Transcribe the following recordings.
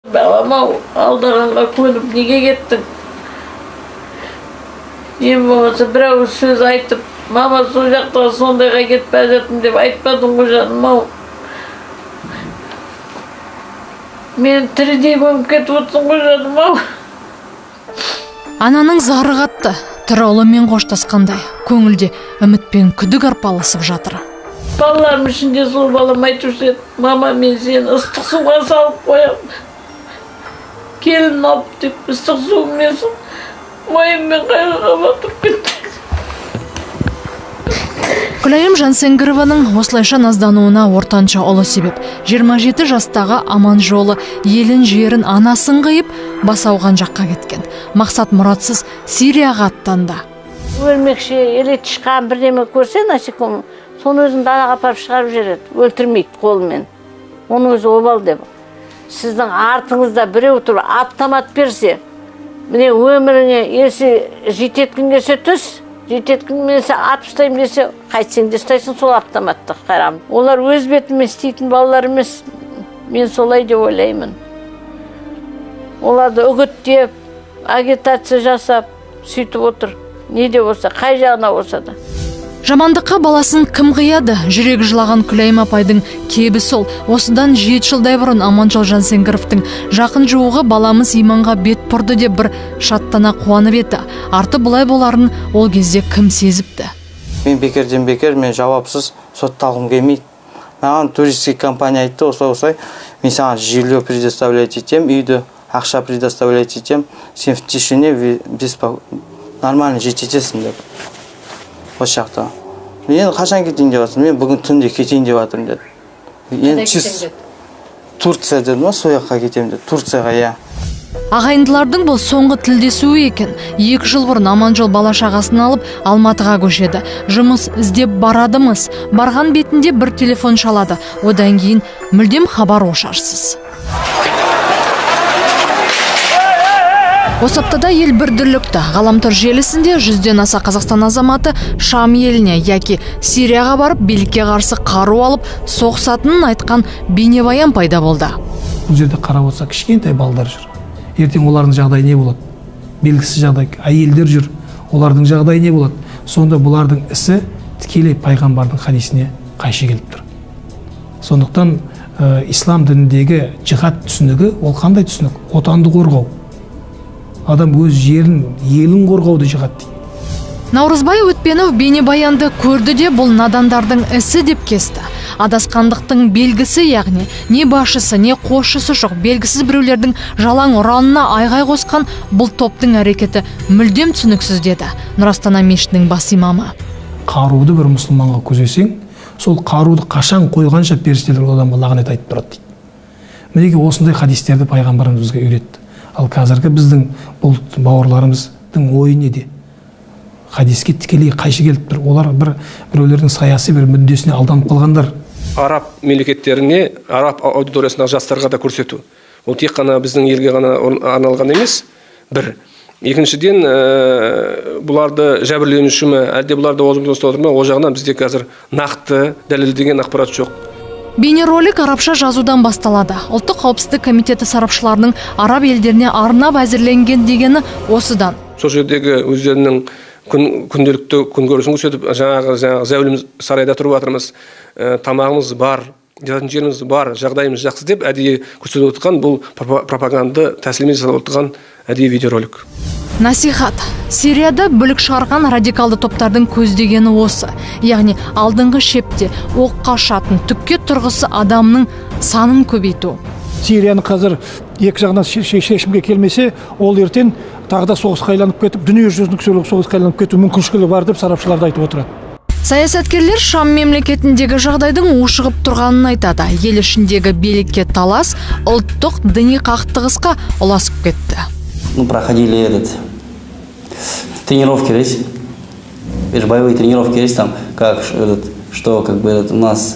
Балам-ау, алдағанға көніп неге кеттің? Ең болмаса бір ауыз сөз айтып, мама сол жақтағы сондайға кетпей жатырмын деп айтпадың ғой жаным-ау. Мен тірідей болып кетіп отырсың ғой жаным-ау. Ананың зары қатты, тірі ұлымен қоштасқандай, көңілде үміт пен күдік арпалысып жатыр. Балаларым ішінде сол балам айтушы еді, мама мен сені ыстық суға салып қоямын. Келін алып деп ыстық суымнесің, ойыммен қайғыға батырып кетті. Күлайым Жансенгірованың осылайша наздануына ортанша ұлы себеп. 27 жастағы Аманжолы елін жерін анасын қиып, бас ауған жаққа кеткен. Мақсат мұратсыз Сирияға аттанды. Өлмекші еле тышқан бірдеме көрсе, насеком, соны өзін далаға апарып шығарып жібереді, өлтірмейді қолымен. Оны өзі обал деп. Сіздің артыңызда біреу тұрып автомат берсе, міне өміріңе есі жететкін келсе түс, жететкін менсе атып ұстайым десе, қайтсең де ұстайсың сол автоматты қарам. Олар өз бетімен істейтін балалар емес, мен солай деп ойлаймын. Оларды үгіттеп, агитация жасап, сөйтіп отыр. Не де болса, қай жағына болса да. Жамандыққа баласын кім қияды? Жүрегі жылаған Күлайым апайдың кебі сол. Осыдан 7 жылдай бұрын Аманжол Жансенгіровтің жақын жуығы баламыз иманға бет бұрды деп бір шаттана қуанып еді. Арты бұлай боларын ол кезде кім сезіпті? Мен бекерден бекер, мен жауапсыз сотталғым келмейді. Маған туристік компания айтты, осылай, мен саған жерлеу предоставлять етем, үйді ақша предоставлять етем, сен в тишине нормально жететесің деп. Осы жақта. Мен енді қашан кетейін деп жатырмын, мен бүгін түнде кетейін деп жатырмын деді. Енді чист Турция деді ма, сол жаққа кетемін деді, Турцияға, иә. Ағайындылардың бұл соңғы тілдесуі екен. 2 жыл бұрын Аманжол бала шағасын алып Алматыға көшеді. Жұмыс іздеп барадымыз. Барған бетінде бір телефон шалады. Одан кейін мүлдем хабар ошарсыз. Осы аптада ел бір дүрлікті. Ғаламтор желісінде 100-ден аса Қазақстан азаматы Шам еліне яки Сирияға барып билікке қарсы қару алып соғысатынын айтқан бейнебаян пайда болды. Бұл жерде қарап отырса кішкентай балдар жүр. Ертең олардың жағдайы не болады? Белгісіз жағдай, әйелдер жүр. Олардың жағдайы не болады? Сонда бұлардың ісі тікелей пайғамбардың хадисіне қайшы келіп тұр. Сондықтан ислам дініндегі жихад түсінігі ол қандай түсінік? Отанды қорғау. Адам өз жерін, елін қорғауды жихад дейді. Наурызбай Өтпенов бейнебаянды көрді де бұл надандардың ісі деп кесті. Адасқандықтың белгісі, яғни не басшысы, не қосшысы жоқ, белгісіз біреулердің жалаң ұранына айғай қосқан бұл топтың әрекеті мүлдем түсініксіз деді Нұрастана мешітінің бас имамы. Қаруды бір мұсылманға көзесең, сол қаруды қашан қойғанша періштелер одан лағнет айтып тұрады дейді. Мінеки осындай хадистерді пайғамбарымыз бізге үйретті. Ал қазіргі біздің бұл бауырларымыздың ойы неде? Хадиске тікелей қайшы келіп тұр. Олар біреулердің саяси бір мүддесіне алданып қалғандар. Араб мемлекеттеріне, араб аудиториясындағы жастарға да көрсету. Ол тек қана біздің елге ғана арналған емес. Бір. Екіншіден, бұларды жәбірленуші ме, әлде бұларды озымды ұстап отыр ма, ол жағынан бізде қазір нақты дәлелдеген ақпарат жоқ. Бейнеролик арабша жазудан басталады. Ұлттық қауіпсіздік комитеті сарапшыларының араб елдеріне арнап әзірленген дегені осыдан. Сол жердегі өздерінің күнделікті күнкөрісін көрсетіп, жаңағы зәулім сарайда тұрып жатырмыз, тамағымыз бар, жататын жеріміз бар, жағдайымыз жақсы деп әдейі көрсетіп отырған бұл пропаганда тәсілмен жасап отырған әдейі видеоролик. Насихат. Сирияда бүлік шығарған радикалды топтардың көздегені осы. Яғни алдыңғы шепте оққа ұшатын түкке тұрғысы адамның санын көбейту. Сирияны қазір екі жағынан шешімге келмесе, ол ертең тағы да соғысқа айланып кетіп, дүниежүзілік соғысқа айланып кету мүмкіншілігі бар деп сарапшылар айтып отырады. Саясаткерлер Шам мемлекетіндегі жағдайдың ушығып тұрғанын айтады. Ел ішіндегі билікке талас ұлттық діни қақтығысқа ұласып кетті. Проходили тренировки, боевые тренировки есть там, что у нас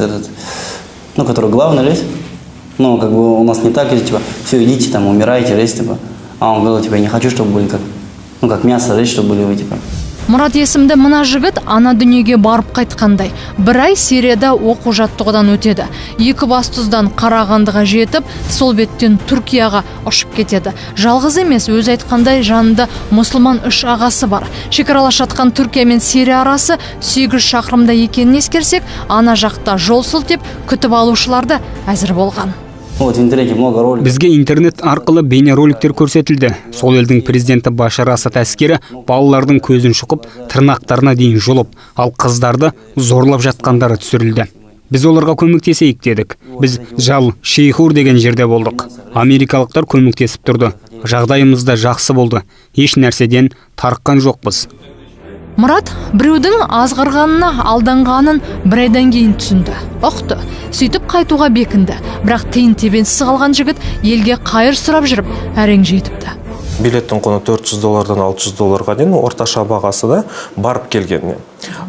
который главный, у нас не так, все, идите там, умирайте, а он говорил, я не хочу, чтобы были как мясо, чтобы были вы, Мұрат есімді мына жігіт ана дүниеге барып қайтқандай. Бір ай Сирияда оқу жаттығудан өтеді. Екібастұздан Қарағандыға жетіп, сол беттен Түркияға ұшып кетеді. Жалғыз емес, өз айтқандай жанында мұсылман 3 ағасы бар. Шекаралас жатқан Түркия мен Сирия арасы 8 шақырымда екенін ескерсек, ана жақта жол сілтеп күтіп алушыларды әзір болған. Вот в интернете много роликов. Бізге интернет арқылы бейнероликтер көрсетілді. Сол елдің президенті Башар Асад әскері балалардың көзін шұқып, тырнақтарына дейін жұлып, ал қыздарды зорлап жатқандары түсірілді. Біз оларға көмектесейік дедік. Біз Жал Шейхур деген жерде болдық. Америкалықтар көмектесіп тұрды. Жағдайымыз да жақсы болды. Еш нәрседен тарыққан жоқпыз. Мұрат біреудің азғырғанына алданғанын бір айдан кейін түсінді. Ұқты, сөйтіп қайтуға бекінді. Бірақ тиын тебенсіз қалған жігіт елге қайыр сұрап жүріп, әрең жетіпті. Билеттің құны $400-дан $600 дейін орташа бағасы да барып келгеніне.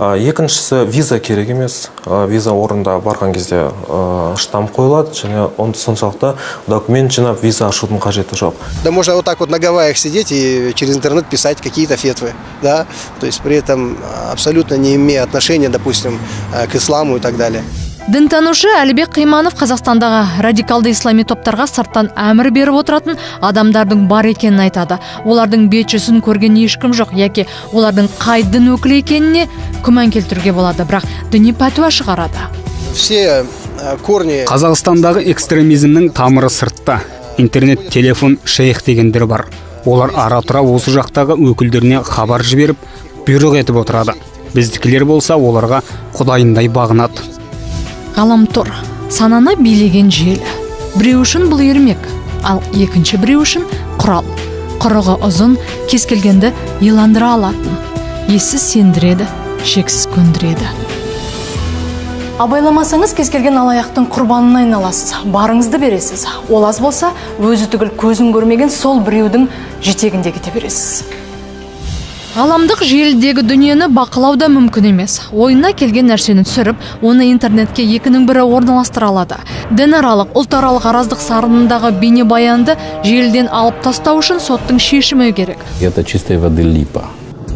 Екіншісі виза керек емес. Виза орында барған кезде штамп қойылады, және соншалықты документ жинап виза ашудың қажеті жоқ. Да можно вот так вот на Гавайях сидеть и через интернет писать какие-то фетвы, да, то есть при этом абсолютно не имея отношения, допустим, к исламу и так далее. Дінтанушы Әлібек Қиманов Қазақстандағы радикалды ислами топтарға сырттан әмір беріп отыратын адамдардың бар екенін айтады. Олардың бет-жүзін көрген ешкім жоқ, яки олардың қай дін өкілі екеніне күмән келтіруге болады, бірақ діни пәтуа шығарады. Все корни Қазақстандағы экстремизмнің тамыры сыртта. Интернет, телефон, шейх дегендер бар. Олар ара-тұра осы жақтағы өкілдеріне хабар жіберіп, бұйрық етіп отырады. Біздікілер болса оларға құдайындай бағынады. Ғаламтор сананы билеген желі. Біреу үшін бұл ермек, ал екінші біреу үшін құрал. Құрығы ұзын, кез келгенді иландыра алатын. Ессіз сендіреді, шексіз көндіреді. Абайламасаңыз кез келген алаяқтың құрбанына айналасыз. Барыңызды бересіз. Ол аз болса, өзі түгіл көзін көрмеген сол біреудің жетегінде кете бересіз. Ғаламдық желідегі дүниені бақылауда мүмкін емес. Ойына келген нәрсені түсіріп, оны интернетке екінің бірі орналастыра алады. Дінаралық, ұлтаралық араздық сарынындағы бейнебаянды желіден алып тастау үшін соттың шешімі керек. Это чистой воды липа.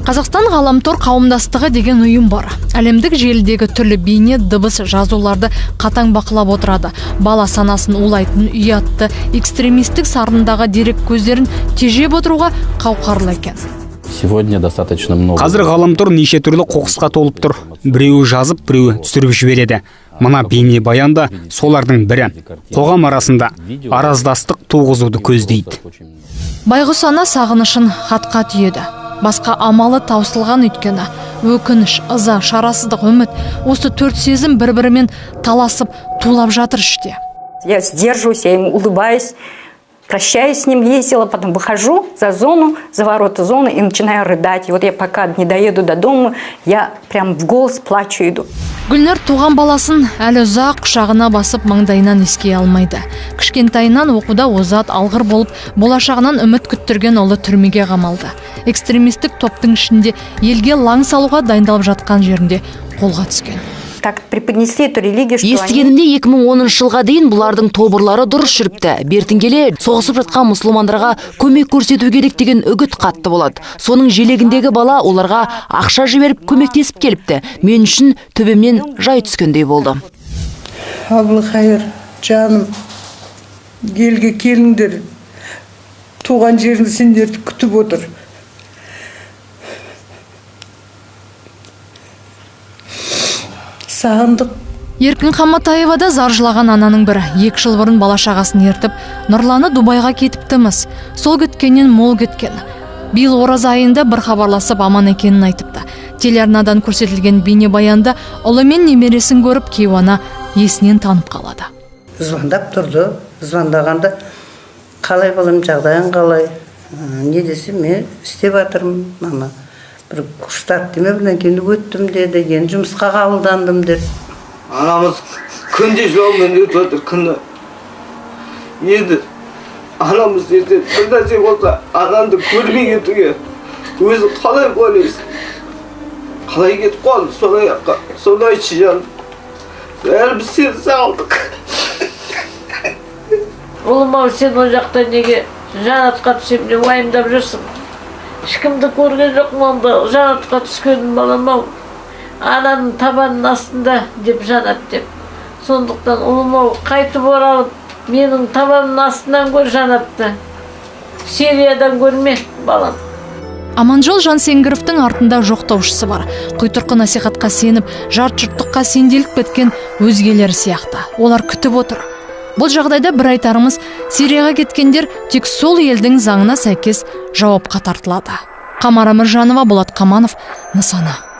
Қазақстан ғаламтор қауымдастығы деген ұйым бар. Әлемдік желідегі түрлі бейне, дыбыс, жазуларды қатаң бақылап отырады. Бала санасын улайтын, ұятты, экстремистік сарындағы дерек көздерін тежеп отыруға қауқарлы екен. Сегодня достаточно много. Қазір ғаламтор неше түрлі қоқысқа толып тұр. Біреуі жазып, біреуі түсіріп жібереді. Мына бейнебаянда солардың бірі. Қоғам арасында араздастық туғызуды көздейді. Байғұс ана сағынышын хатқа түйеді. Басқа амалы таусылған өйткені. Өкініш, ыза, шарасыздық, үміт, осы 4 сезім бір-бірімен таласып, тулап жатыр іште. Я сдерживаюсь, я ему улыбаюсь. Прощаюсь с ним весело, потом выхожу за зону, за ворота зоны и начинаю рыдать. И вот я пока не доеду до дома, я прям в голос плачу иду. Гүлнар туған баласын әлі ұзақ құшағына басып маңдайынан еске алмайды. Кішкентайынан оқуда озат, алғыр болып, болашағынан үміт күттірген олы түрмеге қамалды. Экстремистік топтың ішінде елге лаң салуға дайындалып жатқан жерінде қолға түскен. Так преподнесли эту религию, что естігенімде 2010 жылға дейін бұлардың тобырлары дұрыс жүріпті. Бертін келе соғысып жатқан мұсылмандарға көмек көрсету керек деген үгіт қатты болады. Соның желегіндегі бала оларға ақша жіберіп көмектесіп келіпті. Мен үшін төбемнен жай түскендей болды. Абылхайыр, жаным, елге келіңдер. Туған жеріңді сендерді күтіп отыр. Сағындық. Еркін Қаматаева да заржылаған ананың бірі. 2 жыл бұрын бала-шағасын ертіп, Нұрланы Дубайға кетіптіміз. Сол кеткеннен мол кеткен. Биыл ораза айында бір хабарласып аман екенін айтыпты. Телеарнадан көрсетілген бейнебаянда ұлы мен немересін көріп, кейуана есінен танып қалады. Звондап тұрды. Звондағанда қалай балам, жағдайың қалай? Не десе, мен істеп жатырмын, мама. Бір құштат деме, бірден кейін өттім деді, енді жұмысқа қабылдандым деді. Анамыз күнде жолмен өтіп отыр, күнде. Енді анамыз ертең бір нәрсе болса, анамды көрмей кетуге өзі қалай ойлайсың? Қалай кетіп қалды солай жаққа, солай жан. Бәрі біз сені сағалдық. Ұлым ау, сен ол жақта неге жан атқа түсем деп уайымдап жүрсің? ешкімді көрген жоқпын, онда жанатқа түскен балам-ау. Ананың табанының астында деп жанат деп. Сондықтан ұлым-ау қайтып оралып, менің табанның астынан көр жанатты. Сириядан көрме балам. Аманжол Жансенгіровтің артында жоқтаушысы бар. Құйтырқы насихатқа сеніп, жарт жұрттыққа сенделіп кеткен өзгелер сияқты. Олар күтіп отыр. Бұл жағдайда бір айтарымыз, Сирияға кеткендер тек сол елдің заңына сәйкес жауапқа тартылады. Қамара Міржанова, Болат Қаманов, Нысана.